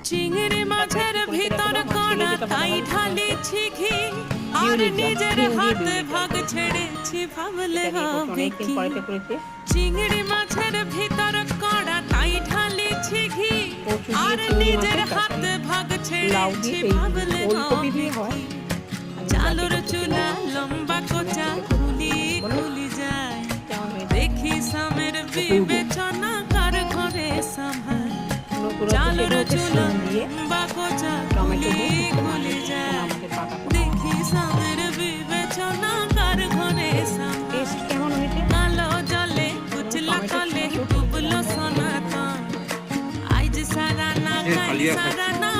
চিংড়ি মাছের ভিতর কড়া তাই ঢালিছি ঘি আর নিজের হাতে ভাগ ছেড়েছি ভাবলে হবে কি চিংড়ি মাছের ভিতর কড়া তাই ঢালিছি ঘি আর নিজের হাতে ভাগ ছেড়েছি ভাবলে হবে কি চালুর চুলা লম্বা কোচা খুলি খুলি যায় দেখি সামের বিবেচনা কার ঘরে সামায় চালুর চুলা লম্বা কোচা খুলি খুলি যায় দেখি সামের বিবেচনা কার ঘরে সামায় কালো জলে কুচলা তলে ডুবলো সনাতন আজ সারা না কাল সারা না